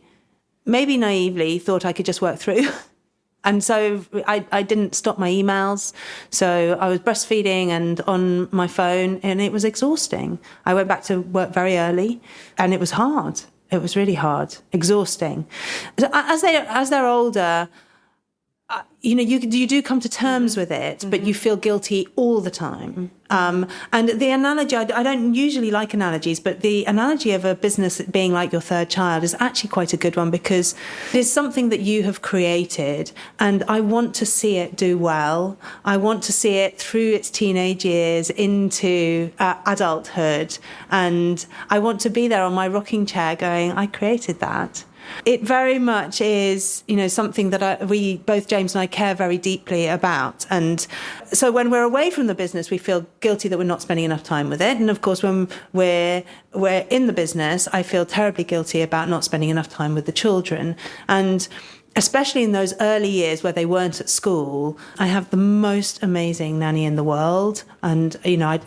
maybe naively thought I could just work through. And so I didn't stop my emails. So I was breastfeeding and on my phone, and it was exhausting. I went back to work very early, and it was hard. It was really hard, exhausting. As they're older, you know, you do come to terms with it, but you feel guilty all the time. And the analogy, I don't usually like analogies, but the analogy of a business being like your third child is actually quite a good one because it is something that you have created, and I want to see it do well. I want to see it through its teenage years into adulthood, and I want to be there on my rocking chair going, I created that. It very much is, you know, something that we both, James and I, care very deeply about. And so when we're away from the business, we feel guilty that we're not spending enough time with it. And of course, when we're in the business, I feel terribly guilty about not spending enough time with the children. And especially in those early years where they weren't at school, I have the most amazing nanny in the world. And, you know,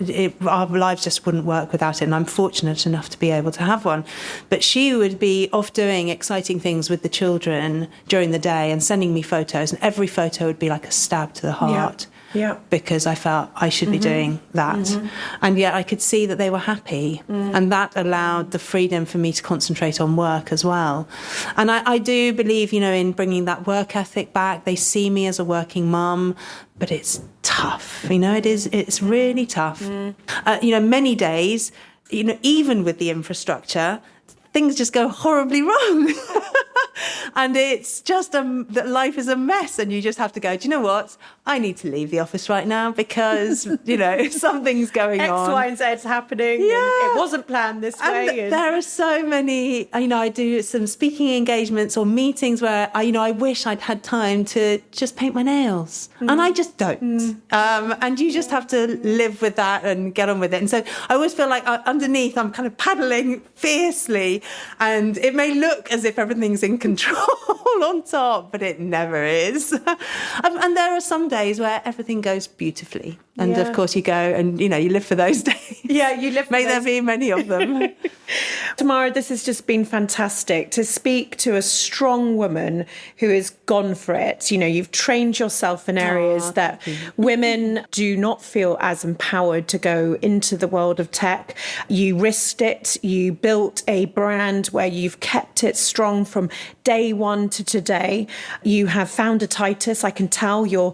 our lives just wouldn't work without it. And I'm fortunate enough to be able to have one. But she would be off doing exciting things with the children during the day and sending me photos. And every photo would be like a stab to the heart. Yeah. Because I felt I should be doing that. And yet I could see that they were happy. And that allowed the freedom for me to concentrate on work as well. And I do believe, you know, in bringing that work ethic back. They see me as a working mum, but it's tough. You know, it's really tough. You know, many days, you know, even with the infrastructure, things just go horribly wrong. And it's just that life is a mess, and you just have to go, do you know what? I need to leave the office right now because, you know, something's going on. X, Y, and Z's happening. Yeah. And it wasn't planned this way. And there are so many, you know, I do some speaking engagements or meetings where, I wish I'd had time to just paint my nails. And I just don't. And you just have to live with that and get on with it. And so I always feel like underneath I'm kind of paddling fiercely, and it may look as if everything's in control on top, but it never is. And there are some days where everything goes beautifully. And of course you go and, you know, you live for those days. Yeah, you live for May there be many of them. Tamara, this has just been fantastic to speak to a strong woman who has gone for it. You know, you've trained yourself in areas that women do not feel as empowered to go into the world of tech. You risked it. You built a brand where you've kept it strong from day one to today. You have found a Titus. I can tell you're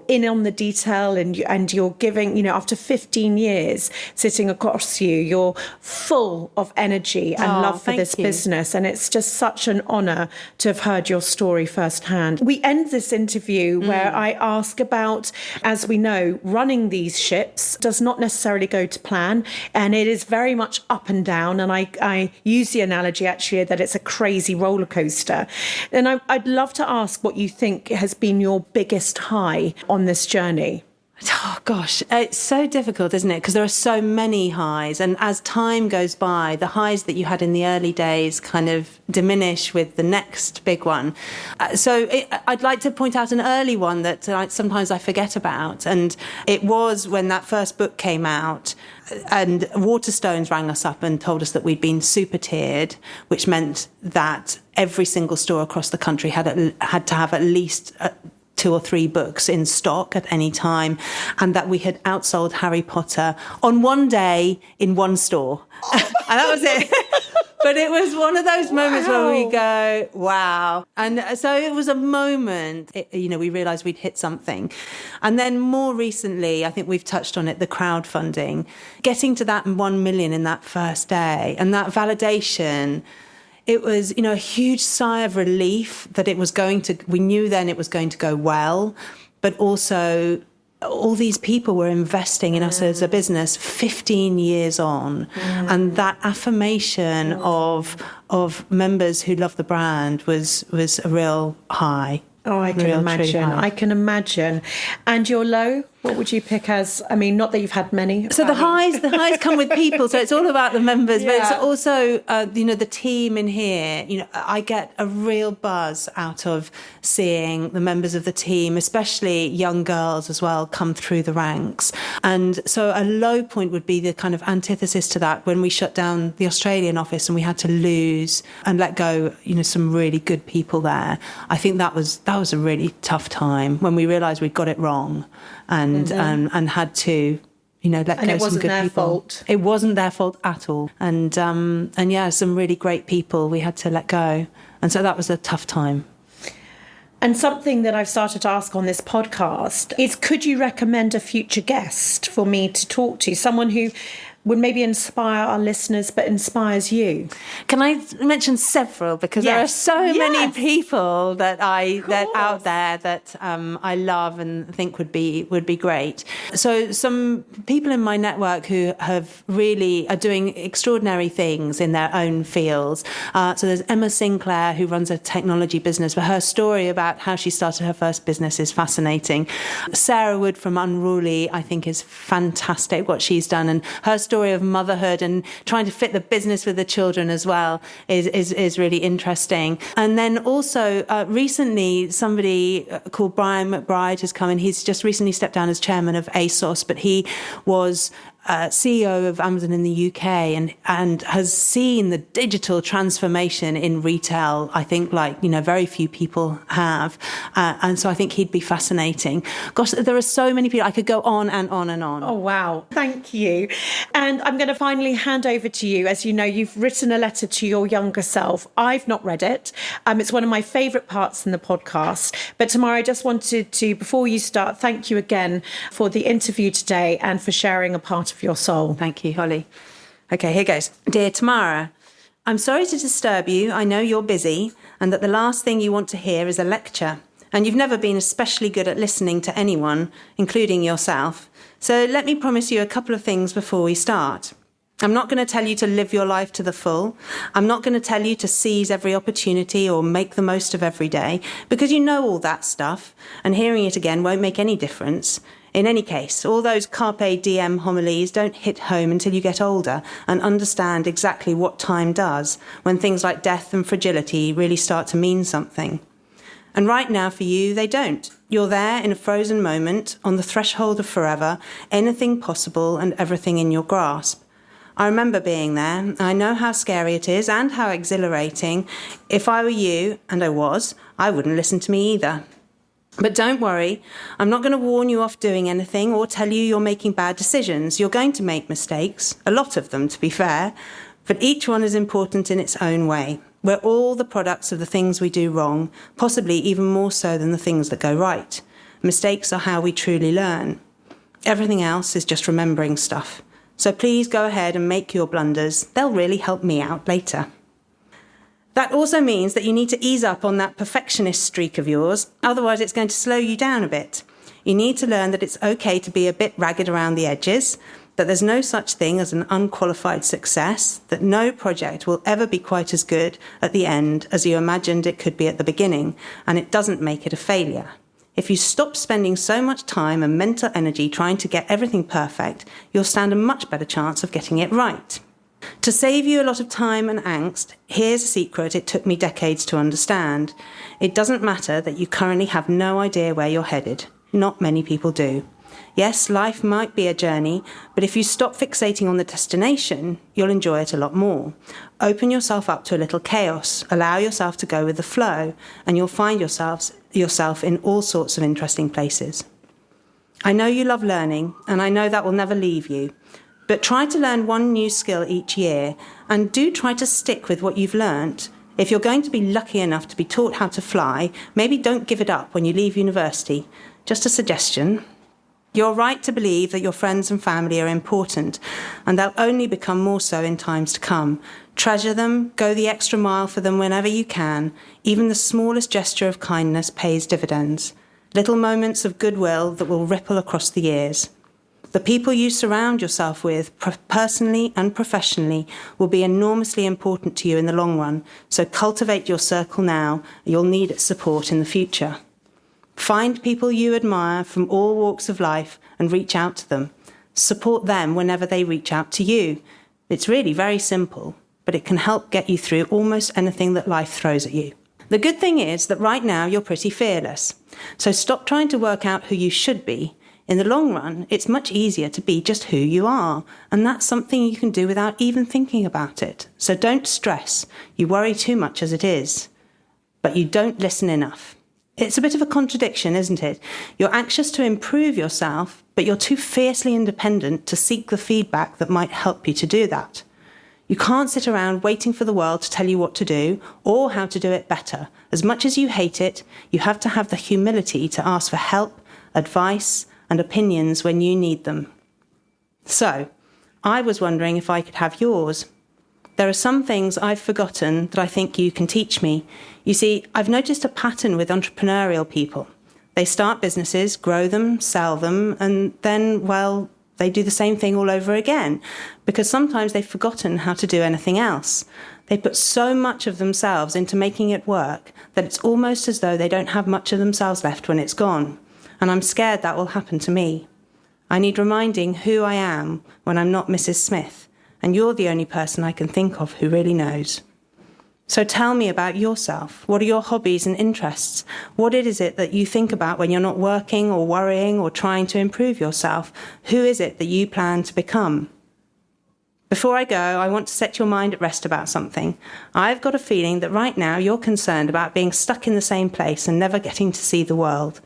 in on the detail, and you're giving, you know, after 15 years sitting across you're full of energy energy and love for this business. And it's just such an honour to have heard your story firsthand. We end this interview where I ask about, as we know, running these ships does not necessarily go to plan, and it is very much up and down. And I use the analogy actually that it's a crazy roller coaster. And I'd love to ask what you think has been your biggest high on this journey. Oh, gosh, it's so difficult, isn't it? Because there are so many highs. And as time goes by, the highs that you had in the early days kind of diminish with the next big one. I'd like to point out an early one that sometimes I forget about. And it was when that first book came out. And Waterstones rang us up and told us that we'd been super tiered, which meant that every single store across the country had to have at least 2 or 3 books in stock at any time, and that we had outsold Harry Potter on one day in one store. And that was it. But it was one of those moments where we go, wow. And so it was a moment, we realised we'd hit something. And then more recently, I think we've touched on it, the crowdfunding, getting to that 1 million in that first day, and that validation. It was, a huge sigh of relief that we knew then it was going to go well, but also all these people were investing in us as a business 15 years on. And that affirmation of members who love the brand was a real high. Oh, I can imagine. I can imagine. And your low? What would you pick as, not that you've had many. So the highs come with people. So it's all about the members, but it's also, the team in here. I get a real buzz out of seeing the members of the team, especially young girls as well, come through the ranks. And so a low point would be the kind of antithesis to that when we shut down the Australian office and we had to lose and let go, some really good people there. I think that was a really tough time when we realised we'd got it wrong. And had to, let go some good people. And it wasn't their fault. It wasn't their fault at all. And some really great people we had to let go. And so that was a tough time. And something that I've started to ask on this podcast is, could you recommend a future guest for me to talk to? Someone who would maybe inspire our listeners, but inspires you. Can I mention several? Because there are so many people that out there that I love and think would be great. So some people in my network who are doing extraordinary things in their own fields. So there's Emma Sinclair, who runs a technology business, but her story about how she started her first business is fascinating. Sarah Wood from Unruly, I think, is fantastic what she's done, and her story of motherhood and trying to fit the business with the children as well is really interesting. And then also recently somebody called Brian McBride has come in. He's just recently stepped down as chairman of ASOS, but he was CEO of Amazon in the UK and has seen the digital transformation in retail, I think, very few people have. And so I think he'd be fascinating. Gosh, there are so many people. I could go on and on and on. Oh, wow. Thank you. And I'm going to finally hand over to you. As you know, you've written a letter to your younger self. I've not read it. It's one of my favourite parts in the podcast. But Tamara, I just wanted to, before you start, thank you again for the interview today and for sharing a part of your soul. Thank you, Holly. Okay, here goes. Dear Tamara, I'm sorry to disturb you. I know you're busy and that the last thing you want to hear is a lecture. And you've never been especially good at listening to anyone, including yourself. So let me promise you a couple of things before we start. I'm not going to tell you to live your life to the full. I'm not going to tell you to seize every opportunity or make the most of every day, because you know all that stuff, and hearing it again won't make any difference. In any case, all those carpe diem homilies don't hit home until you get older and understand exactly what time does, when things like death and fragility really start to mean something. And right now for you, they don't. You're there in a frozen moment, on the threshold of forever, anything possible and everything in your grasp. I remember being there. I know how scary it is and how exhilarating. If I were you, and I was, I wouldn't listen to me either. But don't worry, I'm not going to warn you off doing anything or tell you you're making bad decisions. You're going to make mistakes, a lot of them to be fair, but each one is important in its own way. We're all the products of the things we do wrong, possibly even more so than the things that go right. Mistakes are how we truly learn. Everything else is just remembering stuff. So please go ahead and make your blunders. They'll really help me out later. That also means that you need to ease up on that perfectionist streak of yours, otherwise it's going to slow you down a bit. You need to learn that it's okay to be a bit ragged around the edges, that there's no such thing as an unqualified success, that no project will ever be quite as good at the end as you imagined it could be at the beginning, and it doesn't make it a failure. If you stop spending so much time and mental energy trying to get everything perfect, you'll stand a much better chance of getting it right. To save you a lot of time and angst, here's a secret it took me decades to understand. It doesn't matter that you currently have no idea where you're headed. Not many people do. Yes, life might be a journey, but if you stop fixating on the destination, you'll enjoy it a lot more. Open yourself up to a little chaos, allow yourself to go with the flow, and you'll find yourself in all sorts of interesting places. I know you love learning, and I know that will never leave you, but try to learn one new skill each year, and do try to stick with what you've learnt. If you're going to be lucky enough to be taught how to fly, maybe don't give it up when you leave university. Just a suggestion. You're right to believe that your friends and family are important, and they'll only become more so in times to come. Treasure them, go the extra mile for them whenever you can. Even the smallest gesture of kindness pays dividends. Little moments of goodwill that will ripple across the years. The people you surround yourself with, personally and professionally, will be enormously important to you in the long run, so cultivate your circle now. You'll need its support in the future. Find people you admire from all walks of life and reach out to them. Support them whenever they reach out to you. It's really very simple, but it can help get you through almost anything that life throws at you. The good thing is that right now you're pretty fearless. So stop trying to work out who you should be. In the long run, it's much easier to be just who you are, and that's something you can do without even thinking about it. So don't stress. You worry too much as it is, but you don't listen enough. It's a bit of a contradiction, isn't it? You're anxious to improve yourself, but you're too fiercely independent to seek the feedback that might help you to do that. You can't sit around waiting for the world to tell you what to do or how to do it better. As much as you hate it, you have to have the humility to ask for help, advice, and opinions when you need them. So, I was wondering if I could have yours. There are some things I've forgotten that I think you can teach me. You see, I've noticed a pattern with entrepreneurial people. They start businesses, grow them, sell them, and then, well, they do the same thing all over again, because sometimes they've forgotten how to do anything else. They put so much of themselves into making it work that it's almost as though they don't have much of themselves left when it's gone. And I'm scared that will happen to me. I need reminding who I am when I'm not Mrs. Smith. And you're the only person I can think of who really knows. So tell me about yourself. What are your hobbies and interests? What is it that you think about when you're not working or worrying or trying to improve yourself? Who is it that you plan to become? Before I go, I want to set your mind at rest about something. I've got a feeling that right now you're concerned about being stuck in the same place and never getting to see the world.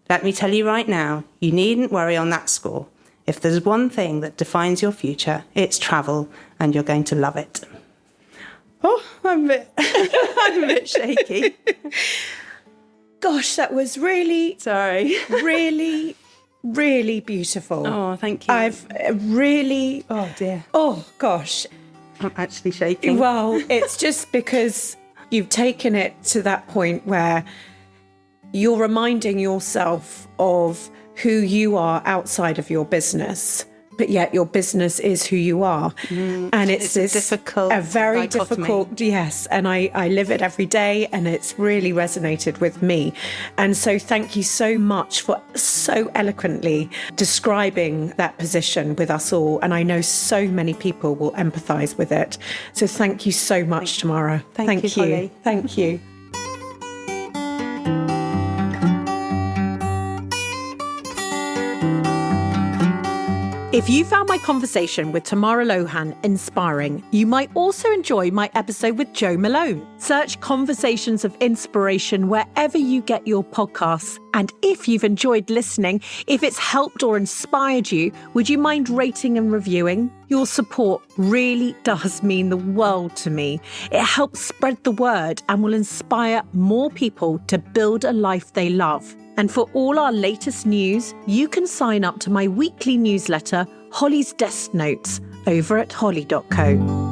Let me tell you right now, you needn't worry on that score. If there's one thing that defines your future, it's travel, and you're going to love it. Oh, I'm a bit shaky. Gosh, that was really, really, really beautiful. Oh, thank you. I've really... Oh, dear. Oh, gosh. I'm actually shaking. Well, it's just because you've taken it to that point where you're reminding yourself of who you are outside of your business, but yet your business is who you are. And it's a very dichotomy. difficult, yes. And I live it every day, and it's really resonated with me. And so thank you so much for so eloquently describing that position with us all. And I know so many people will empathise with it. So thank you so much, Tamara. Thank you, Holly. Thank you. If you found my conversation with Tamara Lohan inspiring, you might also enjoy my episode with Joe Malone. Search Conversations of Inspiration wherever you get your podcasts. And if you've enjoyed listening, if it's helped or inspired you, would you mind rating and reviewing? Your support really does mean the world to me. It helps spread the word and will inspire more people to build a life they love. And for all our latest news, you can sign up to my weekly newsletter, Holly's desk notes over at holly.co.